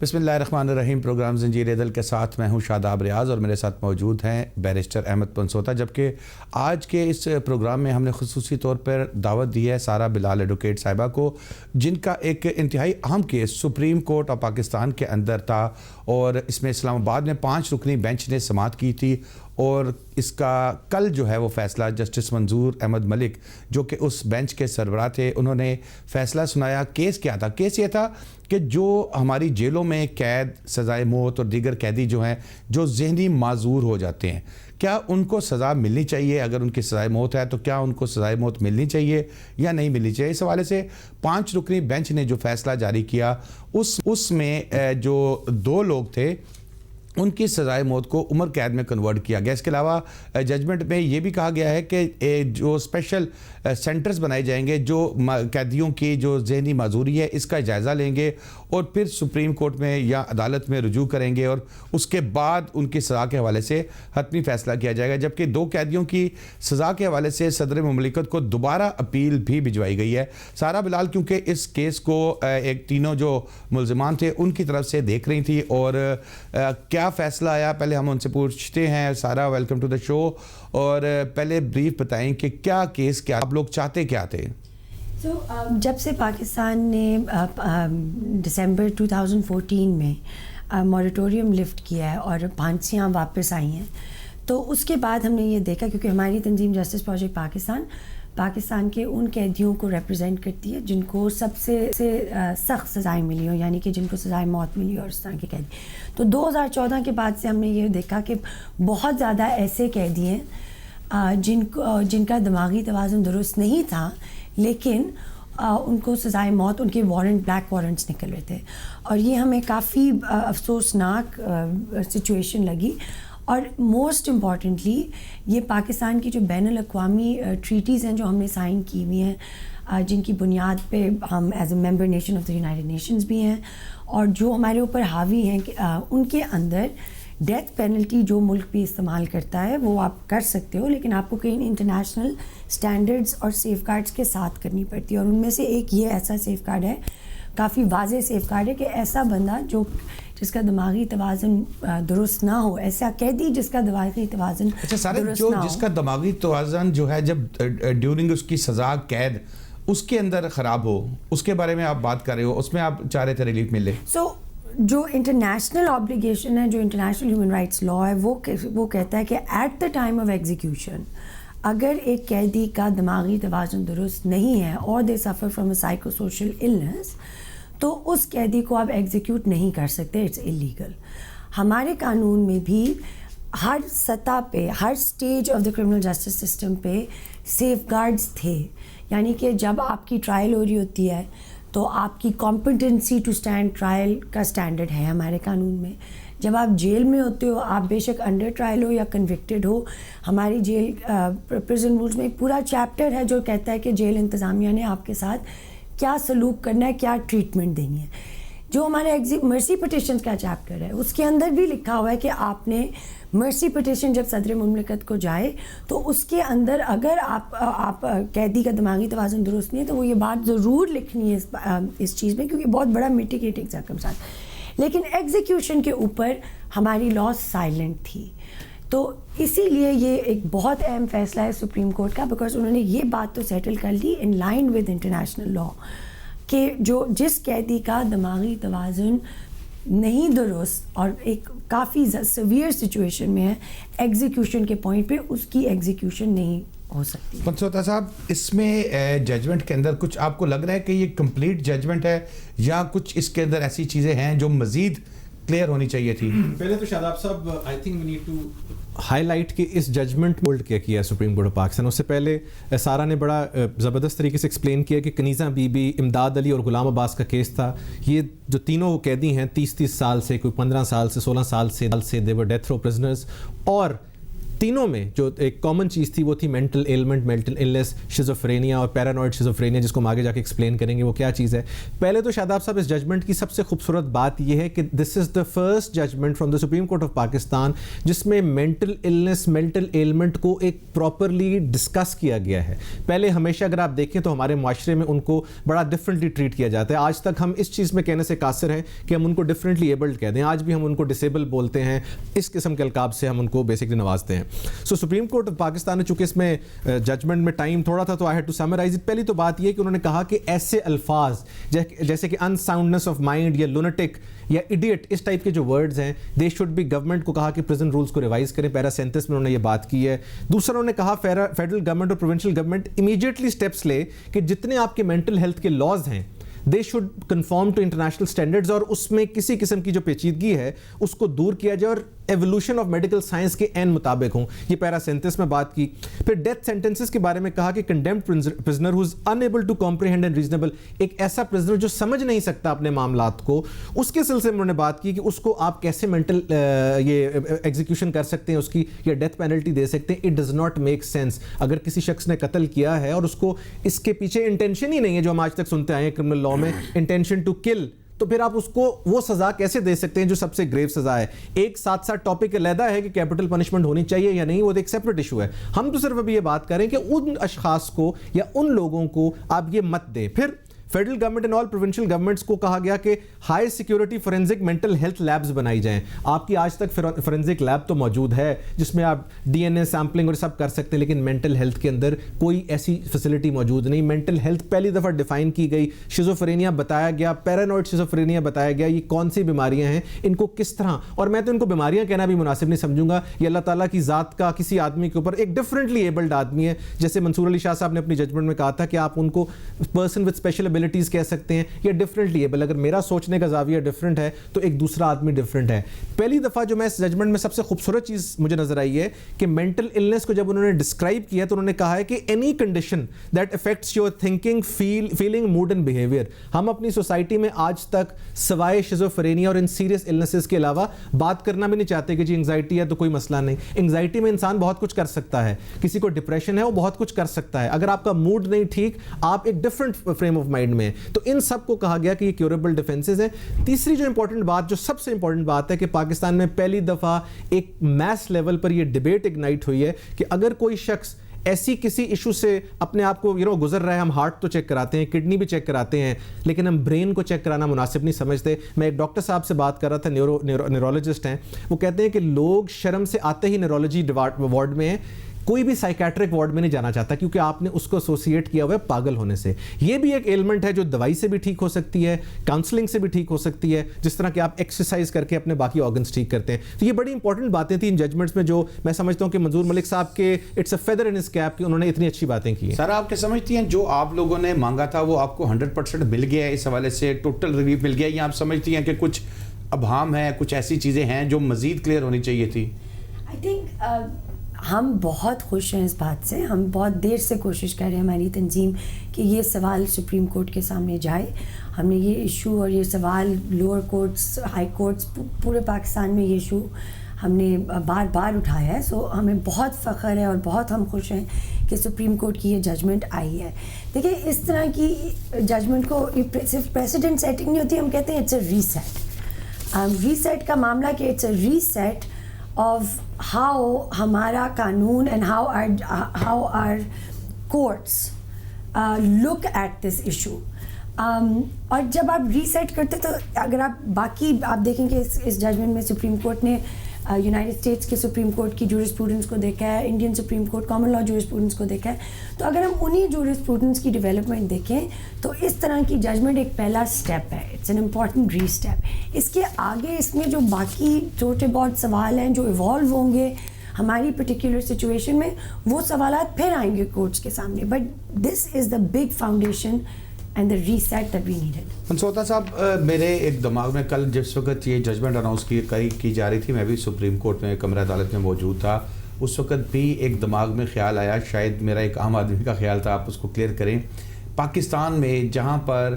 بسم اللہ الرحمن الرحیم. پروگرام زنجیر عدل کے ساتھ میں ہوں شاداب ریاض اور میرے ساتھ موجود ہیں بیرسٹر احمد پنسوتا. جبکہ آج کے اس پروگرام میں ہم نے خصوصی طور پر دعوت دی ہے سارہ بلال ایڈوکیٹ صاحبہ کو, جن کا ایک انتہائی اہم case supreme court of Pakistan کے اندر تھا اور اس میں اسلام آباد میں 5 رکنی بینچ نے سماعت کی تھی. اور اس کا کل جو ہے وہ فیصلہ جسٹس منظور احمد ملک جو کہ اس بینچ کے سربراہ تھے, انہوں نے فیصلہ سنایا. کیس کیا تھا؟ کیس یہ تھا کہ جو ہماری جیلوں میں قید, سزائے موت اور دیگر قیدی جو ہیں جو ذہنی معذور ہو جاتے ہیں, کیا ان کو سزا ملنی چاہیے؟ اگر ان کی سزائے موت ہے تو کیا ان کو سزائے موت ملنی چاہیے یا نہیں ملنی چاہیے؟ اس حوالے سے 5 رکنی بینچ نے جو فیصلہ جاری کیا اس میں جو 2 لوگ تھے ان کی سزائے موت کو عمر قید میں کنورٹ کیا گیا. اس کے علاوہ ججمنٹ میں یہ بھی کہا گیا ہے کہ جو اسپیشل سینٹرز بنائے جائیں گے جو قیدیوں کی جو ذہنی معذوری ہے اس کا جائزہ لیں گے اور پھر سپریم کورٹ میں یا عدالت میں رجوع کریں گے اور اس کے بعد ان کی سزا کے حوالے سے حتمی فیصلہ کیا جائے گا. جبکہ 2 قیدیوں کی سزا کے حوالے سے صدر مملکت کو دوبارہ اپیل بھی بھجوائی گئی ہے. سارہ بلال کیونکہ اس کیس کو ایک تینوں جو ملزمان تھے ان کی طرف سے دیکھ رہی تھی اور کیا فیصلہ آیا, پہلے ہم ان سے پوچھتے ہیں. سارہ, ویلکم ٹو دا شو. اور پہلے بریف بتائیں کہ کیا کیس, کیا آپ لوگ چاہتے کیا تھے؟ جب سے پاکستان نے دسمبر 2014 میں موریٹوریم لفٹ کیا ہے اور پھانسیاں واپس آئی ہیں, تو اس کے بعد ہم نے یہ دیکھا, کیونکہ ہماری تنظیم جسٹس پروجیکٹ پاکستان کے ان قیدیوں کو ریپرزینٹ کرتی ہے جن کو سب سے سخت سزائیں ملی ہوں, یعنی کہ جن کو سزائے موت ملی اور اس طرح کے قیدی. تو 2014 کے بعد سے ہم نے یہ دیکھا کہ بہت زیادہ ایسے قیدی ہیں جن کا دماغی توازن درست نہیں تھا, لیکن ان کو سزائے موت, ان کے وارنٹ, بلیک وارنٹس نکل رہے تھے. اور یہ ہمیں کافی افسوسناک سچویشن لگی. اور موسٹ امپورٹنٹلی یہ پاکستان کی جو بین الاقوامی ٹریٹیز ہیں جو ہم نے سائن کی ہوئی ہیں, جن کی بنیاد پہ ہم as a member nation of the United nations بھی ہیں, اور جو ہمارے اوپر حاوی ہیں, ان کے اندر ڈیتھ پینلٹی جو ملک بھی استعمال کرتا ہے وہ آپ کر سکتے ہو, لیکن آپ کو کئی انٹرنیشنل سٹینڈرڈز اور سیف گارڈز کے ساتھ کرنی پڑتی ہے. اور ان میں سے ایک یہ ایسا سیف گارڈ ہے, کافی واضح سیف گارڈ ہے, کہ ایسا بندہ جس کا دماغی توازن درست نہ ہو, ایسا قیدی جس کا دماغی توازن درست نہ ہو, جس کا دماغی توازن جو ہے جب ڈیورنگ اس کی سزا قید اس کے اندر خراب ہو, اس کے بارے میں آپ بات کر رہے ہو, اس میں آپ چاہ رہے تھے ریلیف ملے. جو انٹرنیشنل آبلیگیشن ہے, جو انٹرنیشنل ہیومن رائٹس لا ہے, وہ کہتا ہے کہ at the time of execution اگر ایک قیدی کا دماغی توازن درست نہیں ہے اور they suffer from a psycho social illness, تو اس قیدی کو آپ ایگزیکیوٹ نہیں کر سکتے, اٹس ایلیگل. ہمارے قانون میں بھی ہر سطح پہ, ہر stage of the criminal justice system پہ سیف گارڈز تھے. یعنی کہ جب آپ کی ٹرائل ہو رہی ہوتی ہے تو آپ کی کمپٹنسی ٹو اسٹینڈ ٹرائل کا اسٹینڈرڈ ہے ہمارے قانون میں. جب آپ جیل میں ہوتے ہو, آپ بے شک انڈر ٹرائل ہو یا کنوکٹڈ ہو, ہماری جیل پرزن رولز میں ایک پورا چیپٹر ہے جو کہتا ہے کہ جیل انتظامیہ نے آپ کے ساتھ کیا سلوک کرنا ہے, کیا ٹریٹمنٹ دینی ہے. جو ہمارے مرسی پٹیشنز کا چیپٹر ہے اس کے اندر بھی لکھا ہوا ہے کہ آپ نے مرسی پٹیشن جب صدر مملکت کو جائے تو اس کے اندر اگر آپ قیدی کا دماغی توازن درست نہیں ہے تو وہ یہ بات ضرور لکھنی ہے اس چیز میں, کیونکہ بہت بڑا میٹیگیٹنگ سرکمسٹانس. لیکن ایگزیکیوشن کے اوپر ہماری لا سائلنٹ تھی. تو اسی لیے یہ ایک بہت اہم فیصلہ ہے سپریم کورٹ کا, بیکاز انہوں نے یہ بات تو سیٹل کر لی ان لائن ود انٹرنیشنل لا کہ جس قیدی کا دماغی توازن نہیں درست اور ایک کافی سیویئر سچویشن میں ہے, ایگزیکیوشن کے پوائنٹ پہ اس کی ایگزیکیوشن نہیں ہو سکتی. پنسوتا صاحب, اس میں ججمنٹ کے اندر کچھ آپ کو لگ رہا ہے کہ یہ کمپلیٹ ججمنٹ ہے یا کچھ اس کے اندر ایسی چیزیں ہیں جو مزید کلیئر ہونی چاہیے تھی؟ پہلے تو شاداب صاحب, I think we need to highlight کہ اس ججمنٹ ہولڈ کیا ہے سپریم کورٹ آف پاکستان. اس سے پہلے سارہ نے بڑا زبردست طریقے سے ایکسپلین کیا کہ کنیزہ بی بی, امداد علی اور غلام عباس کا کیس تھا. یہ جو تینوں قیدی ہیں 30 سال سے, کوئی 15 سال سے, 16 سال سے, دے ور ڈیتھ رو پرزنرز, اور تینوں میں جو ایک کامن چیز تھی وہ تھی mental ailment, mental illness, schizophrenia اور پیرانوئڈ شیزوفرینیا, جس کو ہم آگے جا کے ایکسپلین کریں گے وہ کیا چیز ہے. پہلے تو شاداب صاحب اس ججمنٹ کی سب سے خوبصورت بات یہ ہے کہ this is the first judgment from the supreme court of Pakistan جس میں مینٹل النس, مینٹل ایلمنٹ کو ایک پراپرلی ڈسکس کیا گیا ہے. پہلے ہمیشہ اگر آپ دیکھیں تو ہمارے معاشرے میں ان کو بڑا ڈفرینٹلی ٹریٹ کیا جاتا ہے. آج تک ہم اس چیز میں کہنے سے قاصر ہیں کہ ہم ان کو ڈفرینٹلی ایبلڈ کہتے ہیں. آج بھی ہم ان کو ڈسیبل بولتے ہیں, اس قسم کے القاب سے ہم ان کو بیسکلی نوازتے ہیں. سو سپریم کورٹ آف پاکستان نے چونکہ اس میں ججمنٹ میں ٹائم تھوڑا تھا تو I had to summarise it. پہلی تو بات یہ کہ انہوں نے کہا کہ ایسے الفاظ جیسے کہ انساؤنڈنس آف مائنڈ یا لونٹک یا ایڈیٹ, اس ٹائپ کے جو ورڈز ہیں, دے شوڈ بی, گورنمنٹ کو کہا کہ پریزن رولز کو ریوائز کریں. پیرا 37 میں انہوں نے یہ بات کی ہے. دوسرا انہوں نے کہا فیڈرل گورنمنٹ اور پروونشل گورنمنٹ امیڈیٹلی اسٹیپس لے کہ جتنے آپ کے مینٹل ہیلتھ کے لاز ہیں they should conform to international standards, اور اس میں کسی قسم کی جو پیچیدگی ہے اس کو دور کیا جائے اور ایولیوشن آف میڈیکل سائنس کے عین مطابق ہوں. یہ پیرا 37 میں بات کی. پھر ڈیتھ سینٹنسز کے بارے میں کہا کہ condemned prisoner who is unable to comprehend and reasonable, ایک ایسا پرزنر جو سمجھ نہیں سکتا اپنے معاملات کو, اس کے سلسلے میں انہوں نے بات کی کہ اس کو آپ کیسے مینٹل یہ ایگزیکیوشن کر سکتے ہیں اس کی, یا ڈیتھ پینلٹی دے سکتے ہیں. It does not make sense. اگر کسی شخص نے قتل کیا ہے اور اس کو اس کے پیچھے انٹینشن ہی نہیں ہے, جو ہم آج تک سنتے آئے ہیں کرمنل لا میں, انٹینشن ٹو کل, تو پھر آپ اس کو وہ سزا کیسے دے سکتے ہیں جو سب سے گریو سزا ہے. ایک ساتھ ٹاپک علیحدہ ہے کہ کیپٹل پنشمنٹ ہونی چاہیے یا نہیں, وہ ایک سیپریٹ ایشو ہے. ہم تو صرف ابھی یہ بات کریں کہ ان اشخاص کو یا ان لوگوں کو آپ یہ مت دیں. پھر federal government and all provincial governments کو کہا گیا کہ high security forensic mental health labs بنائی جائیں. آپ کی آج تک فورینزک لیب تو موجود ہے جس میں آپ ڈی این اے سیمپلنگ اور سب کر سکتے ہیں, لیکن مینٹل ہیلتھ کے اندر کوئی ایسی فیسلٹی موجود نہیں. مینٹل ہیلتھ پہلی دفعہ ڈیفائن کی گئی, شیزوفرینیا بتایا گیا, پیرانوئڈ شیزوفرینیا بتایا گیا, یہ کون سی بیماریاں ہیں, ان کو کس طرح, اور میں تو ان کو بیماریاں کہنا بھی مناسب نہیں سمجھوں گا. یہ اللہ تعالیٰ کی ذات کا کسی آدمی کے اوپر, ایک ڈفرینٹلی ایبلڈ آدمی ہے, جیسے منصور علی شاہ صاحب نے اپنی ججمنٹ میں کہا تھا کہ آپ ان کو پرسن وتھ اسپیشل ایبلٹیز کہہ سکتے ہیں یا ڈفرینٹلی ایبل. اگر میرا سوچنے کا زاویہ ڈفرینٹ ہے تو ایک دوسرا آدمی ڈفرینٹ ہے. پہلی دفعہ جو میں اس ججمنٹ میں سب سے خوبصورت چیز مجھے نظر آئی ہے کہ مینٹل النس کو جب انہوں نے ڈسکرائب کیا تو انہوں نے کہا ہے کہ any condition that affects your thinking, feeling, mood and behaviour. ہم اپنی سوسائٹی میں آج تک سوائے شیزوفرینیا اور ان سیریس النسز کے علاوہ بات کرنا بھی نہیں چاہتے کہ جی انگزائٹی ہے تو کوئی مسئلہ نہیں. انگزائٹی میں انسان بہت کچھ کر سکتا ہے, کسی کو ڈپریشن ہے وہ بہت کچھ کر سکتا ہے. اگر آپ کا موڈ نہیں ٹھیک, آپ ایک ڈفرینٹ فریم آف مائنڈ میں ہیں. تو ان سب کو کہا گیا کہ یہ کیوریبل ڈیفنسز ہیں. تیسری جو امپورٹنٹ بات, جو سب سے امپورٹنٹ بات ہے کہ پاکستان میں پہلی دفعہ ایک میس لیول پر یہ ڈیبیٹ اگنائٹ ہوئی ہے کہ اگر کوئی شخص ایسی کسی ایشو سے اپنے آپ کو گزر رہا ہے, ہم ہارٹ تو چیک کراتے ہیں, کڈنی بھی چیک کراتے ہیں, لیکن ہم برین کو چیک کرانا مناسب نہیں سمجھتے. میں ایک ڈاکٹر صاحب سے بات کر رہا تھا, نیورولوجسٹ ہیں, وہ کہتے ہیں کہ لوگ شرم سے آتے ہی نیورولوجی وارڈ میں ہیں, کوئی بھی سائیکیٹرک وارڈ میں نہیں جانا چاہتا کیونکہ آپ نے اس کو ایسوسیٹ کیا ہوا ہے پاگل ہونے سے. یہ بھی ایک ایلمنٹ ہے جو دوائی سے بھی ٹھیک ہو سکتی ہے, کاؤنسلنگ سے بھی ٹھیک ہو سکتی ہے, جس طرح کہ آپ ایکسرسائز کر کے اپنے باقی آرگنز ٹھیک کرتے ہیں. تو یہ بڑی انپورٹنٹ باتیں تھیں ان ججمنٹس میں, جو میں سمجھتا ہوں کہ منظور ملک صاحب کے it's a feather in his cap کہ انہوں نے اتنی اچھی باتیں کی ہیں. سر آپ کیا سمجھتی ہیں جو آپ لوگوں نے مانگا تھا وہ آپ کو 100% مل گیا ہے, اس حوالے سے ٹوٹل ریویو مل گیا, یا آپ سمجھتی ہیں کہ کچھ ابہام ہے, کچھ ایسی چیزیں ہیں جو مزید کلیئر ہونی چاہیے تھی؟ آئی تھنک ہم بہت خوش ہیں اس بات سے. ہم بہت دیر سے کوشش کر رہے ہیں ہماری تنظیم کہ یہ سوال سپریم کورٹ کے سامنے جائے. ہم نے یہ ایشو اور یہ سوال لوور کورٹس, ہائی کورٹس, پورے پاکستان میں یہ ایشو ہم نے بار بار اٹھایا ہے. سو ہمیں بہت فخر ہے اور بہت ہم خوش ہیں کہ سپریم کورٹ کی یہ ججمنٹ آئی ہے. دیکھیں اس طرح کی ججمنٹ کو صرف پریسیڈنٹ سیٹنگ نہیں ہوتی, ہم کہتے ہیں اٹس اے ریسیٹ. ریسیٹ کا معاملہ کہ it's a reset of how ہمارا قانون and how our courts look at this issue. اور جب آپ ریسیٹ کرتے تو اگر آپ باقی آپ دیکھیں کہ اس ججمنٹ میں سپریم کورٹ نے یونائٹڈ اسٹیٹس کے سپریم کورٹ کی جورسپروڈنس کو دیکھا ہے, Indian supreme court common law jurisprudence کو دیکھا ہے. تو اگر ہم انہی جورسپروڈنس کی ڈیولپمنٹ دیکھیں تو اس طرح کی ججمنٹ ایک پہلا اسٹیپ ہے, it's an important re step. اس کے آگے اس میں جو باقی چھوٹے بہت سوال ہیں جو ایوالو ہوں گے ہماری پرٹیکولر سچویشن میں, وہ سوالات پھر آئیں گے کورٹس کے سامنے. But this is the big foundation and the reset that we needed. منصور صاحب, میرے ایک دماغ میں کل جس وقت یہ ججمنٹ اناؤنس کی جا رہی تھی, میں بھی سپریم کورٹ میں کمرہ عدالت میں موجود تھا, اس وقت بھی ایک دماغ میں خیال آیا, شاید میرا ایک عام آدمی کا خیال تھا, آپ اس کو کلیئر کریں. پاکستان میں جہاں پر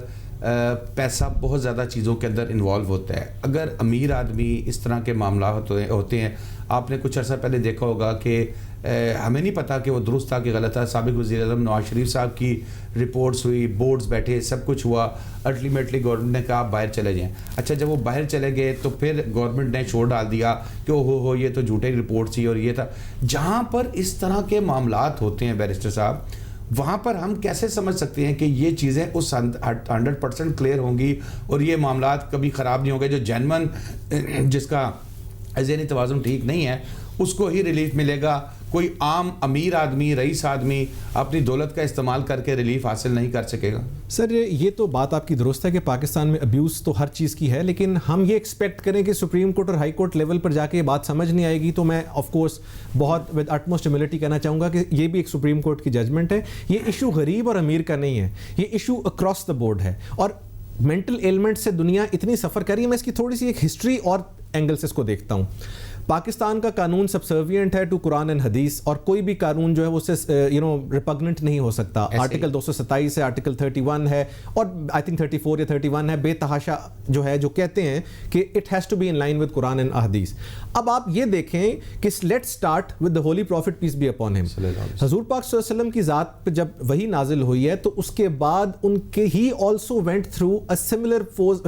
پیسہ بہت زیادہ چیزوں کے اندر انوالو ہوتا ہے. اگر امیر آدمی اس طرح کے معاملات ہوتے ہیں, آپ نے کچھ عرصہ پہلے دیکھا ہوگا کہ ہمیں نہیں پتا کہ وہ درست تھا کہ غلط تھا, سابق وزیر اعظم نواز شریف صاحب کی رپورٹس ہوئی, بورڈز بیٹھے, سب کچھ ہوا, الٹیمیٹلی گورنمنٹ نے کہا آپ باہر چلے جائیں. اچھا جب وہ باہر چلے گئے تو پھر گورنمنٹ نے شور ڈال دیا کہ ہو یہ تو جھوٹے رپورٹ تھی اور یہ تھا. جہاں پر اس طرح کے معاملات ہوتے ہیں بیرسٹر صاحب, وہاں پر ہم کیسے سمجھ سکتے ہیں کہ یہ چیزیں اس 100% کلیئر ہوں گی اور یہ معاملات کبھی خراب نہیں ہوں گے؟ جو جینون جس کا ذہنی توازن ٹھیک نہیں ہے اس کو ہی ریلیف ملے گا, کوئی عام امیر آدمی, رئیس آدمی اپنی دولت کا استعمال کر کے ریلیف حاصل نہیں کر سکے گا. سر یہ تو بات آپ کی درست ہے کہ پاکستان میں ابیوز تو ہر چیز کی ہے, لیکن ہم یہ ایکسپیکٹ کریں کہ سپریم کورٹ اور ہائی کورٹ لیول پر جا کے یہ بات سمجھ نہیں آئے گی, تو میں آف کورس بہت ود اٹموسٹ ہیوملٹی کہنا چاہوں گا کہ یہ بھی ایک سپریم کورٹ کی ججمنٹ ہے. یہ ایشو غریب اور امیر کا نہیں ہے, یہ ایشو اکراس دا بورڈ ہے. اور مینٹل ایلمنٹ سے دنیا اتنی سفر کر رہی ہے, میں اس کی تھوڑی سی ایک ہسٹری اور اینگل سے اس کو دیکھتا ہوں. پاکستان کا قانون سبسروینٹ ہے ٹو قرآن اینڈ حدیث, اور کوئی بھی قانون جو ہے وہ اس سے ریپگننٹ نہیں ہو سکتا. آرٹیکل 227 ہے, آرٹیکل 31 ہے, اور آئی تھنک 34 یا 31 ہے, بے تحاشا جو ہے جو کہتے ہیں کہ it has to be in line with Quran and Hadith. اب آپ یہ دیکھیں کہ let start with the Holy Prophet peace be upon him. حضور پاک صلی اللہ علیہ وسلم کی ذات پہ جب وہی نازل ہوئی ہے تو اس کے بعد ان کے he also went through a similar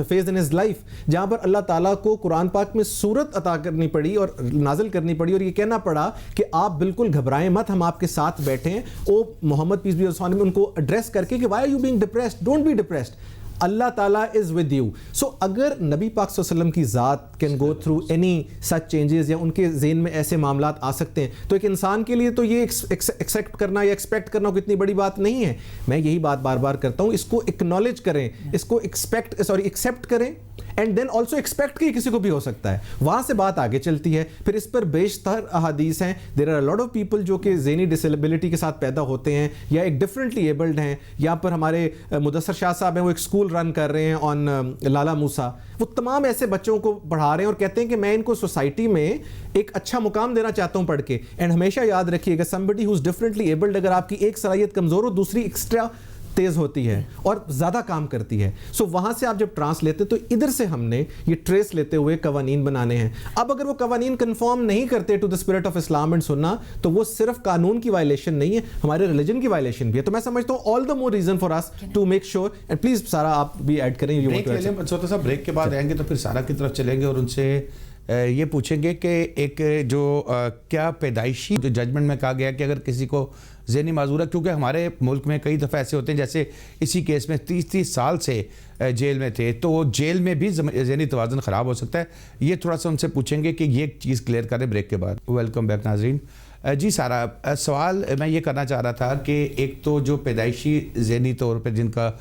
phase in his life, جہاں پر اللہ تعالیٰ کو قرآن پاک میں صورت عطا کرنی پڑی اور نازل کرنی پڑی, اور یہ کہنا پڑا کہ آپ بالکل گھبرائیں مت, ہم آپ کے ساتھ بیٹھے ہیں. او محمد پیس بی اپون ہم ان کو ایڈریس کر کے کہ why are you being depressed, don't be depressed, اللہ تعالیٰ از ود یو. سو اگر نبی پاک صلی اللہ علیہ وسلم کی ذات can go through any such changes یا ان کے ذہن میں ایسے معاملات آ سکتے ہیں, تو ایک انسان کے لیے تو یہ ایکسیپٹ کرنا یا ایکسپیکٹ کرنا کوئی اتنی بڑی بات نہیں ہے. میں یہی بات بار بار کرتا ہوں, اس کو اکنالج کریں, اس کو ایکسیپٹ کریں, اینڈ دین آلسو ایکسپیکٹ کہ کسی کو بھی ہو سکتا ہے. وہاں سے بات آگے چلتی ہے. پھر اس پر بیشتر احادیث ہیں. There are lot of people جو کہ ذہنی ڈسیبلٹی کے ساتھ پیدا ہوتے ہیں یا ایک ڈفرینٹلی ایبلڈ ہیں. یہاں پر ہمارے مدثر شاہ صاحب ہیں, وہ ایک اسکول رن کر رہے ہیں آن لالا موسیٰ. وہ تمام ایسے بچوں کو پڑھا رہے ہیں اور کہتے ہیں کہ میں ان کو سوسائٹی میں ایک اچھا مقام دینا چاہتا ہوں پڑھ کے. اینڈ ہمیشہ یاد رکھیے گا, somebody who is differently abled, اگر آپ کی ایک صلاحیت کمزور ہو دوسری ایکسٹرا تیز ہوتی ہے اور زیادہ کام کرتی ہے. سو وہاں سے آپ جب ٹرانس لیتے تو ادھر سے ہم نے یہ ٹریس لیتے ہوئے قوانین بنانے ہیں. اب اگر وہ قوانین کنفارم نہیں کرتے to the spirit of Islam and Sunnah, تو وہ صرف قانون کی وائلیشن نہیں ہے, ہمارے ریلیجن کی وائلیشن بھی ہے. تو میں سمجھتا ہوں all the more reason for us to make sure, and please سارا آپ بھی ایڈ کریں. بریک کے بعد آئیں گے تو پھر سارا کی طرف چلیں گے اور ان سے یہ پوچھیں گے کہ ایک جو کیا پیدائشی جو ججمنٹ میں کہا گیا کہ اگر کسی کو ذہنی معذور ہے, کیونکہ ہمارے ملک میں کئی دفعہ ایسے ہوتے ہیں جیسے اسی کیس میں 30 سال سے جیل میں تھے, تو وہ جیل میں بھی ذہنی توازن خراب ہو سکتا ہے. یہ تھوڑا سا ان سے پوچھیں گے کہ یہ چیز کلیئر کریں بریک کے بعد. ویلکم بیک ناظرین. جی سارا, سوال میں یہ کرنا چاہ رہا تھا کہ ایک تو جو پیدائشی ذہنی طور پہ جن کا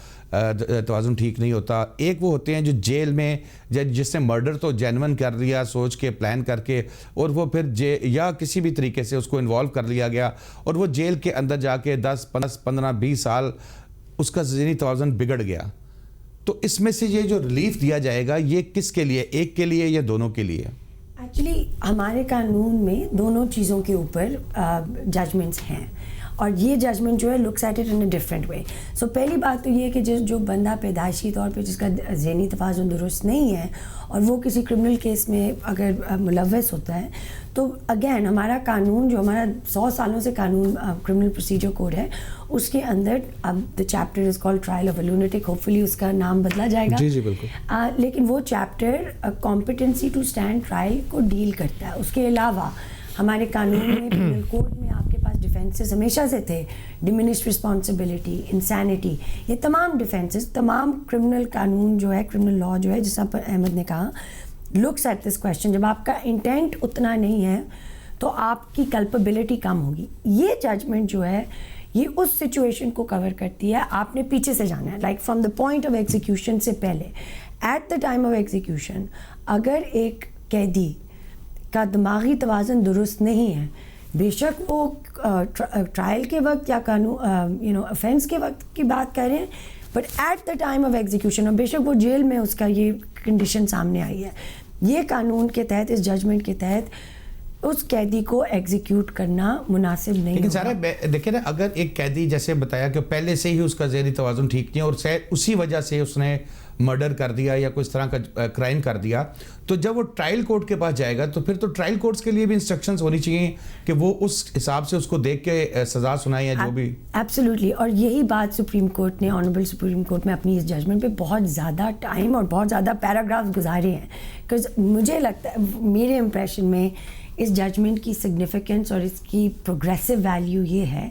توازن ٹھیک نہیں ہوتا, ایک وہ ہوتے ہیں جو جیل میں جس نے مرڈر تو جینون کر لیا سوچ کے پلان کر کے, اور وہ پھر یا کسی بھی طریقے سے اس کو انوالو کر لیا گیا اور وہ جیل کے اندر جا کے 10-15-20 سال اس کا ذہنی توازن بگڑ گیا. تو اس میں سے یہ جو ریلیف دیا جائے گا یہ کس کے لیے, ایک کے لیے یا دونوں کے لیے؟ ایکچولی ہمارے قانون میں دونوں چیزوں کے اوپر ججمنٹس ہیں, اور یہ ججمنٹ جو ہے looks at it in a different way. So پہلی بات تو یہ ہے کہ جو بندہ پیدائشی طور پہ جس کا ذہنی توازن درست نہیں ہے اور وہ کسی کرمنل کیس میں اگر ملوث ہوتا ہے, تو اگین ہمارا قانون جو ہمارا 100 سالوں سے قانون کرمنل پروسیجر کوڈ ہے, اس کے اندر اب the chapter is called trial of a lunatic, hopefully اس کا نام بدلا جائے گا. جی جی بالکل. لیکن وہ chapter competency to stand trial کو ڈیل کرتا ہے. اس کے علاوہ ہمارے قانون میں کرمنل کوڈ میں آپ کے پاس ڈیفینسز ہمیشہ سے تھے, ڈیمینشڈ رسپانسبلٹی, انسینٹی, یہ تمام ڈیفینسز, تمام کرمنل قانون جو ہے, کرمنل لا جو ہے, جیسا احمد نے کہا, لکس ایٹ دس کویسچن. جب آپ کا انٹینٹ اتنا نہیں ہے تو آپ کی کلپبلٹی کم ہوگی. یہ ججمنٹ جو ہے یہ اس سچویشن کو کور کرتی ہے, آپ نے پیچھے سے جانا ہے, like from the point of execution سے پہلے, at the time of execution اگر ایک قیدی کا دماغی توازن درست نہیں ہے, بے شک وہ ٹرائل کے وقت یا قانون افینس کے وقت کی بات کر رہے ہیں, but at the time of execution, اور بے شک وہ جیل میں اس کا یہ کنڈیشن سامنے آئی ہے, یہ قانون کے تحت, اس ججمنٹ کے تحت اس قیدی کو ایگزیکیوٹ کرنا مناسب نہیں. لیکن سارا دیکھیں نا, اگر ایک قیدی جیسے بتایا کہ پہلے سے ہی اس کا ذہنی توازن ٹھیک نہیں اور اسی وجہ سے اس نے مرڈر کر دیا یا کوئی اس طرح کا کرائم کر دیا, تو جب وہ ٹرائل کورٹ کے پاس جائے گا تو پھر تو ٹرائل کورٹس کے لیے بھی انسٹرکشنز ہونی چاہیے کہ وہ اس حساب سے اس کو دیکھ کے سزا سنائے یا جو بھی. ایبسلیوٹلی. اور یہی بات سپریم کورٹ نے, آنریبل سپریم کورٹ میں اپنی اس ججمنٹ پہ بہت زیادہ ٹائم اور بہت زیادہ پیراگرافز گزارے ہیں. بیکاز مجھے لگتا ہے, میرے امپریشن میں اس ججمنٹ کی سگنیفیکنس اور اس کی پروگریسو ویلیو یہ ہے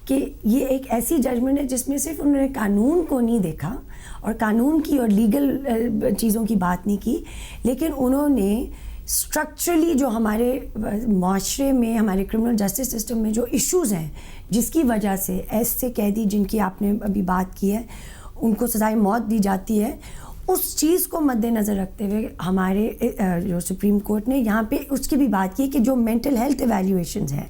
کہ یہ ایک ایسی ججمنٹ ہے جس میں صرف انہوں نے قانون کو نہیں دیکھا اور قانون کی اور لیگل چیزوں کی بات نہیں کی, لیکن انہوں نے اسٹرکچرلی جو ہمارے معاشرے میں, ہمارے کرمنل جسٹس سسٹم میں جو ایشوز ہیں جس کی وجہ سے ایسے قیدی جن کی آپ نے ابھی بات کی ہے ان کو سزائے موت دی جاتی ہے, اس چیز کو مد نظر رکھتے ہوئے ہمارے جو سپریم کورٹ نے یہاں پہ اس کی بھی بات کی کہ جو مینٹل ہیلتھ ایویلیویشنز ہیں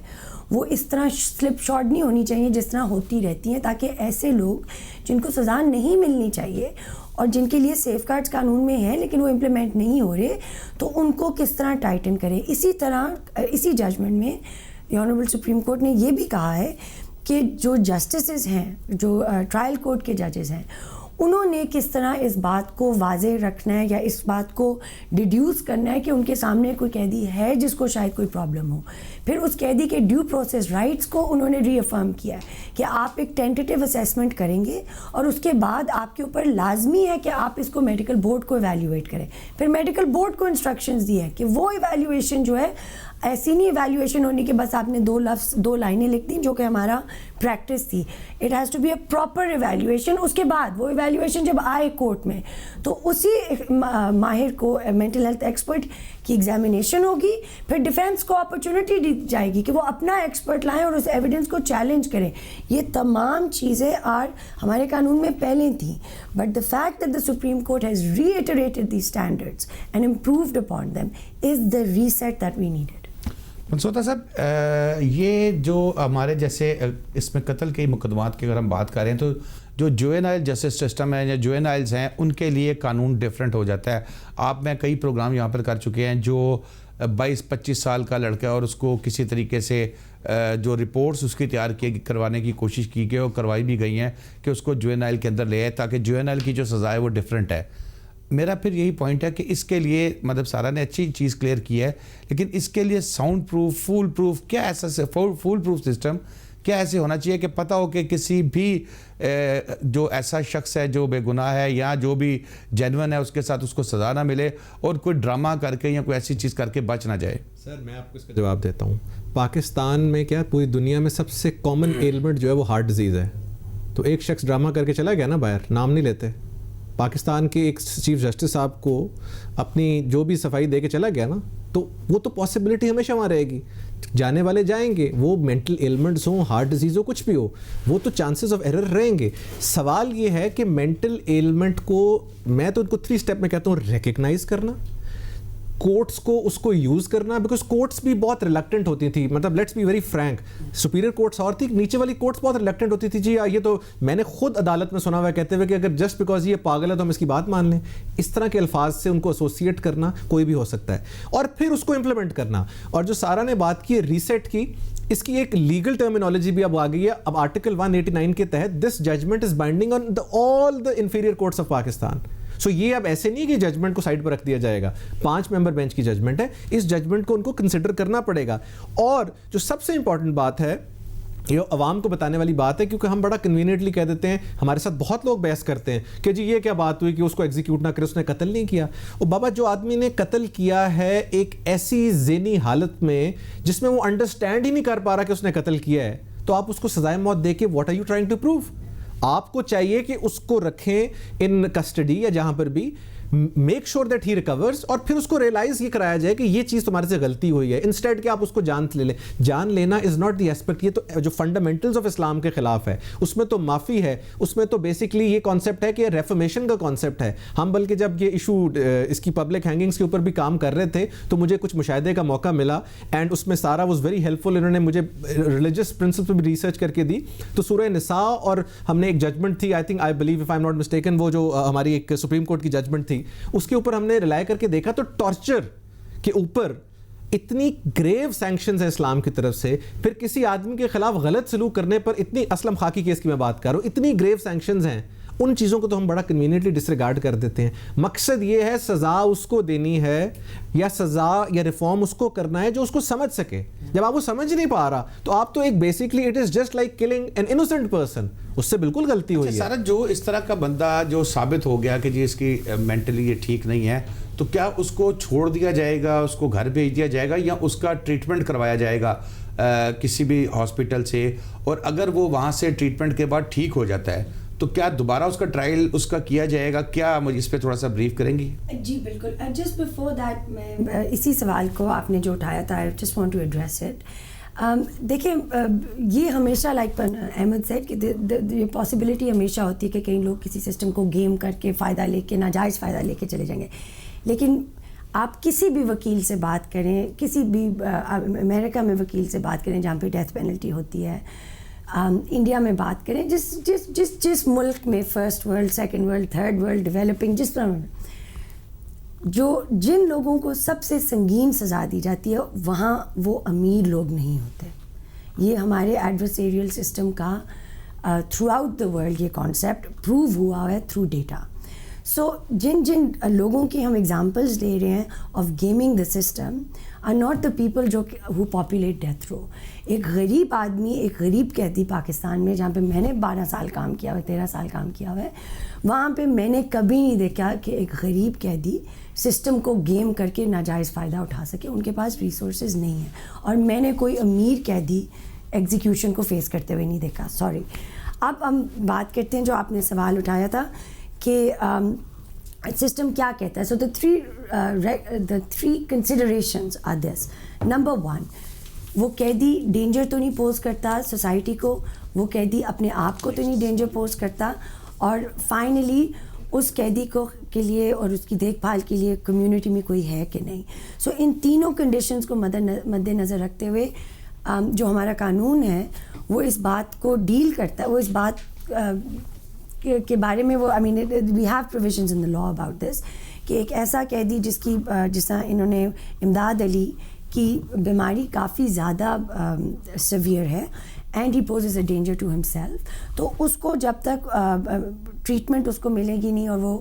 وہ اس طرح سلپ شارٹ نہیں ہونی چاہیے جس طرح ہوتی رہتی ہیں, تاکہ ایسے لوگ جن کو سزا نہیں ملنی چاہیے اور جن کے لیے سیف گارڈز قانون میں ہیں لیکن وہ امپلیمنٹ نہیں ہو رہے, تو ان کو کس طرح ٹائٹن کرے. اسی طرح اسی ججمنٹ میں آنریبل سپریم کورٹ نے یہ بھی کہا ہے کہ جو جسٹسز ہیں, جو ٹرائل کورٹ کے ججز ہیں, انہوں نے کس طرح اس بات کو واضح رکھنا ہے یا اس بات کو ڈیڈیوس کرنا ہے کہ ان کے سامنے کوئی قیدی ہے جس کو شاید کوئی پرابلم ہو. پھر اس قیدی کے ڈیو پروسیس رائٹس کو انہوں نے ری افرم کیا ہے کہ آپ ایک ٹینٹیٹیو اسیسمنٹ کریں گے اور اس کے بعد آپ کے اوپر لازمی ہے کہ آپ اس کو میڈیکل بورڈ کو ایویلیویٹ کریں. پھر میڈیکل بورڈ کو انسٹرکشنز دی ہے کہ وہ ایویلیویشن جو ہے ایسی نہیں ایویلیویشن ہونی کہ بس آپ نے 2 لائنیں لکھ دیں جو کہ ہمارا پریکٹس تھی. It has to be a proper evaluation. اس کے بعد وہ ایویلیویشن جب آئے کورٹ میں تو اسی ماہر کو, مینٹل ہیلتھ ایکسپرٹ کی ایگزامینیشن ہوگی, پھر ڈیفینس کو اپرچونٹی دی جائے گی کہ وہ اپنا ایکسپرٹ لائیں اور اس ایویڈنس کو چیلنج کریں. یہ تمام چیزیں ہمارے قانون میں پہلے تھیں, but the fact that the supreme court has reiterated the standards and improved upon them is the reset that we needed. منصوتا صاحب, یہ جو ہمارے جیسے اس میں قتل کے مقدمات کی اگر ہم بات کریں تو جو جوینائل جسٹس سسٹم ہے یا جوینائلز ہیں ان کے لیے قانون ڈیفرنٹ ہو جاتا ہے. آپ میں کئی پروگرام یہاں پر کر چکے ہیں جو 22-25 سال کا لڑکا اور اس کو کسی طریقے سے جو رپورٹس اس کی تیار کروانے کی کوشش کی گئی اور کروائی بھی گئی ہیں کہ اس کو جوینائل کے اندر لے آئے تاکہ جوینائل کی جو سزا ہے وہ ڈیفرنٹ ہے. میرا پھر یہی پوائنٹ ہے کہ اس کے لیے مطلب سارا نے اچھی چیز کلیئر کی ہے, لیکن اس کے لیے ساؤنڈ پروف, فول پروف کیا ایسا فول پروف سسٹم کیا ایسے ہونا چاہیے کہ پتہ ہو کہ کسی بھی جو ایسا شخص ہے جو بے گناہ ہے یا جو بھی جینون ہے اس کے ساتھ اس کو سزا نہ ملے اور کوئی ڈرامہ کر کے یا کوئی ایسی چیز کر کے بچ نہ جائے. سر میں آپ کو اس کا جواب دیتا ہوں. پاکستان میں کیا پوری دنیا میں سب سے کامن ایلمنٹ جو ہے وہ ہارٹ ڈیزیز ہے. تو ایک شخص ڈرامہ کر کے چلا گیا نا باہر, نام نہیں لیتے, پاکستان کے ایک چیف جسٹس صاحب کو اپنی جو بھی صفائی دے کے چلا گیا نا, تو وہ تو پاسبلٹی ہمیشہ وہاں رہے گی. جانے والے جائیں گے, وہ مینٹل ایلمنٹس ہوں, ہارٹ ڈیزیز ہو, کچھ بھی ہو, وہ تو چانسز آف ایرر رہیں گے. سوال یہ ہے کہ مینٹل ایلمنٹ کو میں تو ان کو 3 اسٹیپ میں کہتا ہوں, ریکگنائز کرنا, کورٹس کو اس کو یوز کرنا, بیکاز کورٹس بھی بہت ریلیکٹنٹ ہوتی تھی. مطلب let's be very frank, superior courts اور تھی, نیچے والی کورٹس بہت ریلیکٹنٹ ہوتی تھی. جی یہ تو میں نے خود عدالت میں سنا ہوا ہے کہتے ہوئے کہ اگر جسٹ بیکاز یہ پاگل ہے تو ہم اس کی بات مان لیں. اس طرح کے الفاظ سے ان کو ایسوسیٹ کرنا کوئی بھی ہو سکتا ہے, اور پھر اس کو امپلیمنٹ کرنا. اور جو سارا نے بات کی ریسیٹ کی, اس کی ایک لیگل ٹرمینالوجی بھی اب آ گئی ہے. اب آرٹیکل 189 کے تحت this judgment is binding on all the inferior courts of Pakistan. So یہ اب ایسے نہیں کہ ججمنٹ کو سائڈ پر رکھ دیا جائے گا. 5 ممبر بینچ کی ججمنٹ ہے, اس ججمنٹ کو ان کو کنسیڈر کرنا پڑے گا. اور جو سب سے امپورٹنٹ بات ہے, یہ عوام کو بتانے والی بات ہے, کیونکہ ہم بڑا کنوینئنٹلی کہہ دیتے ہیں, ہمارے ساتھ بہت لوگ بحث کرتے ہیں کہ جی یہ کیا بات ہوئی کہ اس کو ایگزیکیوٹ نہ کرے, اس نے قتل نہیں کیا. اور بابا جو آدمی نے قتل کیا ہے ایک ایسی ذہنی حالت میں جس میں وہ انڈرسٹینڈ ہی نہیں کر پا رہا کہ اس نے قتل کیا ہے, تو آپ اس کو سزائے موت دے کے what are you trying to prove? آپ کو چاہیے کہ اس کو رکھیں ان کسٹڈی یا جہاں پر بھی, make sure that he recovers, اور پھر اس کو ریئلائز یہ کرایا جائے کہ یہ چیز تمہارے سے غلطی ہوئی ہے, انسٹیڈ کہ آپ اس کو جان لے لیں. جان لینا از ناٹ دی ایسپیکٹ, یہ تو جو فنڈامنٹلز آف اسلام کے خلاف ہے, اس میں تو معافی ہے, اس میں تو بیسکلی یہ کانسیپٹ ہے کہ ریفرمیشن کا کانسیپٹ ہے. ہم بلکہ جب یہ ایشو اس کی پبلک ہینگنگس کے اوپر بھی کام کر رہے تھے تو مجھے کچھ مشاہدے کا موقع ملا, اینڈ اس میں سارا واز ویری ہیلپ فل. انہوں نے مجھے ریلیجس پرنسپل پہ بھی ریسرچ کر کے دی. تو سورہ نساء, اور ہم نے ایک ججمنٹ تھی, I believe if I am not mistaken, وہ جو ہماری ایک سپریم کورٹ کی ججمنٹ تھی, اس کے اوپر ہم نے ریلائی کر کے دیکھا تو ٹارچر کے اوپر اتنی گریو سینکشنز ہیں اسلام کی طرف سے, پھر کسی آدمی کے خلاف غلط سلوک کرنے پر اتنی, اسلم خاکی کیس کی میں بات کر رہا ہوں, اتنی گریو سینکشنز ہیں, ان چیزوں کو تو ہم بڑا کنوینئنٹلی ڈسریگارڈ کر دیتے ہیں. مقصد یہ ہے سزا اس کو دینی ہے, یا سزا یا ریفارم اس کو کرنا ہے جو اس کو سمجھ سکے. جب آپ وہ سمجھ نہیں پا رہا تو آپ تو ایک basically it is just like killing an innocent person, اس سے بالکل غلطی ہوئی ہے. سارا جو اس طرح کا بندہ جو ثابت ہو گیا کہ جی اس کی مینٹلی یہ ٹھیک نہیں ہے, تو کیا اس کو چھوڑ دیا جائے گا, اس کو گھر بھیج دیا جائے گا, یا اس کا ٹریٹمنٹ کروایا جائے گا کسی بھی ہاسپٹل سے, اور اگر وہ وہاں سے ٹریٹمنٹ کے بعد ٹھیک ہو جاتا ہے تو کیا دوبارہ اس کا ٹرائل اس کا کیا جائے گا؟ کیا مجھے اس پہ تھوڑا سا بریف کریں گی؟ جی بالکل. جسٹ بفور دیٹ میں اسی سوال کو آپ نے جو اٹھایا تھا, I just want to address it. دیکھیں یہ ہمیشہ لائک احمد سیڈ کہ یہ پاسبلٹی ہمیشہ ہوتی ہے کہ کئی لوگ کسی سسٹم کو گیم کر کے فائدہ لے کے, ناجائز فائدہ لے کے چلے جائیں گے. لیکن آپ کسی بھی وکیل سے بات کریں, کسی بھی امریکہ میں وکیل سے بات کریں جہاں پہ ڈیتھ پینلٹی ہوتی ہے, انڈیا میں بات کریں, جس ملک میں first world, second world, third world, developing, جس طرح جن لوگوں کو سب سے سنگین سزا دی جاتی ہے وہاں وہ امیر لوگ نہیں ہوتے. یہ ہمارے ایڈورسیریل سسٹم کا تھرو آؤٹ دا ورلڈ یہ کانسیپٹ پروو ہوا ہے تھرو ڈیٹا. سو جن لوگوں کی ہم ایگزامپلس لے رہے ہیں of gaming the system are not the people جو ہو پاپولیٹ ڈیتھ رو. ایک غریب آدمی, ایک غریب قیدی پاکستان میں, جہاں پہ میں نے 12 سال کام کیا ہوا ہے, 13 سال کام کیا ہوا ہے, وہاں پہ میں نے کبھی نہیں دیکھا کہ ایک غریب قیدی سسٹم کو گیم کر کے ناجائز فائدہ اٹھا سکے. ان کے پاس ریسورسز نہیں ہیں, اور میں نے کوئی امیر قیدی ایگزیکیوشن کو فیس کرتے ہوئے نہیں دیکھا. سوری. اب ہم بات کرتے ہیں جو آپ نے سوال اٹھایا تھا کہ سسٹم کیا کہتا ہے. سو the three considerations are this. Number 1, وہ قیدی ڈینجر تو نہیں پوز کرتا سوسائٹی کو, وہ قیدی اپنے آپ کو تو نہیں ڈینجر پوز کرتا, اور فائنلی اس قیدی کو کے لیے اور اس کی دیکھ بھال کے لیے کمیونٹی میں کوئی ہے کہ نہیں. سو ان تینوں کنڈیشنز کو مد نظر رکھتے ہوئے جو ہمارا قانون ہے وہ اس بات کو ڈیل کرتا ہے, وہ اس بات کے بارے میں وہ we have provisions in the law about this کہ ایک ایسا قیدی جس طرح انہوں نے امداد علی کی بیماری کافی زیادہ سیویئر ہے and he poses a danger to himself, تو اس کو جب تک ٹریٹمنٹ اس کو ملے گی نہیں اور وہ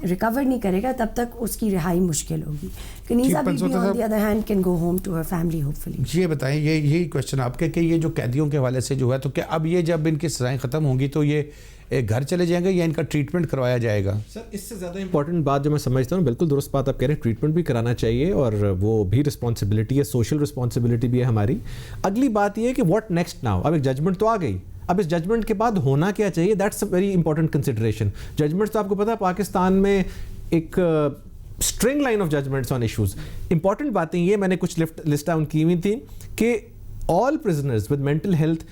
ریکور نہیں کرے گا تب تک اس کی رہائی مشکل ہوگی. Kaneeza Bibi on the other hand can go home to her family hopefully. یہ بتائیں, یہی کویشچن آپ کے کہ یہ جو قیدیوں کے حوالے سے جو ہے, تو کیا اب یہ جب ان کی سزائیں ختم ہوں گی تو یہ گھر چلے جائیں گے یا ان کا ٹریٹمنٹ کروایا جائے گا؟ سر اس سے زیادہ امپورٹنٹ بات جو میں سمجھتا ہوں, بالکل درست بات آپ کہہ رہے ہیں, ٹریٹمنٹ بھی کرانا چاہیے اور وہ بھی رسپانسبلٹی ہے, سوشل رسپانسبلٹی بھی ہے ہماری. اگلی بات یہ ہے کہ واٹ نیکسٹ ناؤ. اب ایک ججمنٹ تو آ گئی, اب اس ججمنٹ کے بعد ہونا کیا چاہیے, that's a very important consideration. Judgements تو آپ کو پتا ہے پاکستان میں ایک strong line of judgements on issues. Important باتیں یہ میں نے کچھ لسٹ ڈاؤن کی ہوئی تھیں کہ all prisoners with mental health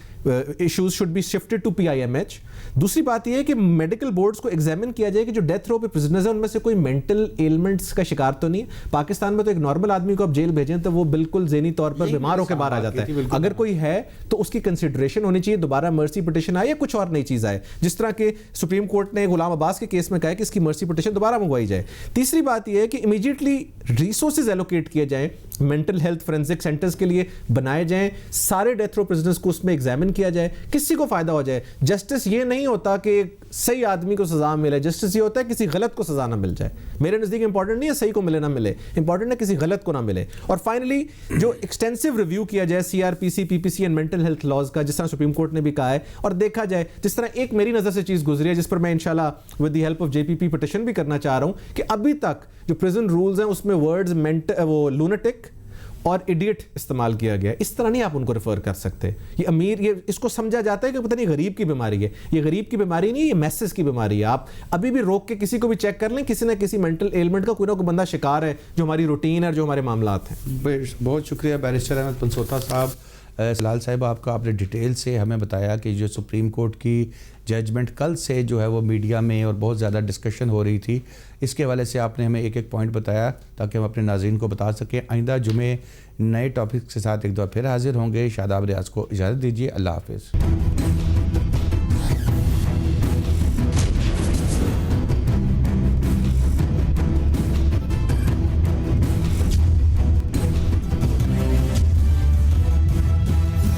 issues should be shifted to PIMH. دوسری بات یہ ہے کہ میڈیکل بورڈز کو ایگزامن کیا جائے کہ جو ڈیتھ رو پہ پرزنرز ہیں ان میں سے کوئی مینٹل ایلمنٹس کا شکار تو نہیں ہے. پاکستان میں تو ایک نارمل آدمی کو آپ جیل بھیجیں تو وہ بالکل ذہنی طور پر بیمار ہو کے باہر آ جاتا ہے. اگر کوئی ہے تو اس کی کنسیڈریشن ہونی چاہیے, دوبارہ مرسی پٹیشن آئے یا کچھ اور نئی چیز آئے, جس طرح کہ سپریم کورٹ نے غلام عباس کے کیس میں کہا ہے کہ اس کی مرسی پٹیشن دوبارہ منگوائی جائے. تیسری بات یہ ہے کہ امیڈیٹلی ریسورسز ایلوکیٹ کیے جائیں, مینٹل ہیلتھ فورینسک سینٹرز کے لیے بنائے جائیں, سارے ڈیتھ رو پرزنرز کو اس میں ایگزامن کیا جائے, کسی کو فائدہ ہو جائے. جسٹس یہ نہیں ہوتا کہ صحیح آدمی کو سزا ملے, جسٹس یہ ہوتا ہے کسی غلط کو سزا نہ مل جائے. میرے نزدیک امپورٹنٹ نہیں ہے صحیح کو ملے نہ ملے, امپورٹنٹ ہے کسی غلط کو نہ ملے. اور فائنلی جو ایکسٹینسو ریویو کیا جائے CRPC, PPC and mental health laws کا, جس طرح سپریم کورٹ نے بھی کہا ہے, اور دیکھا جائے جس طرح ایک میری نظر سے چیز گزری ہے جس پر میں انشاءاللہ with the help of JPP petition بھی کرنا چاہ رہا ہوں کہ ابھی تک جو پریزن رولز ہیں اس میں ورڈز وہ لونٹک اور ایڈیٹ استعمال کیا گیا. اس طرح نہیں آپ ان کو ریفر کر سکتے. یہ امیر, یہ اس کو سمجھا جاتا ہے کہ پتہ نہیں غریب کی بیماری ہے. یہ غریب کی بیماری نہیں, یہ میسز کی بیماری ہے. آپ ابھی بھی روک کے کسی کو بھی چیک کر لیں, کسی نہ کسی مینٹل ایلمنٹ کا کوئی نہ کوئی بندہ شکار ہے جو ہماری روٹین ہے اور جو ہمارے معاملات ہیں. بہت شکریہ بیرسٹر احمد پنسوتا صاحب. سلال صاحب آپ نے ڈیٹیل سے ہمیں بتایا کہ جو سپریم کورٹ کی ججمنٹ کل سے جو ہے وہ میڈیا میں اور بہت زیادہ ڈسکشن ہو رہی تھی, اس کے حوالے سے آپ نے ہمیں ایک ایک پوائنٹ بتایا تاکہ ہم اپنے ناظرین کو بتا سکیں. آئندہ جمعے نئے ٹاپکس کے ساتھ ایک دفعہ پھر حاضر ہوں گے. شاداب ریاض کو اجازت دیجیے. اللہ حافظ.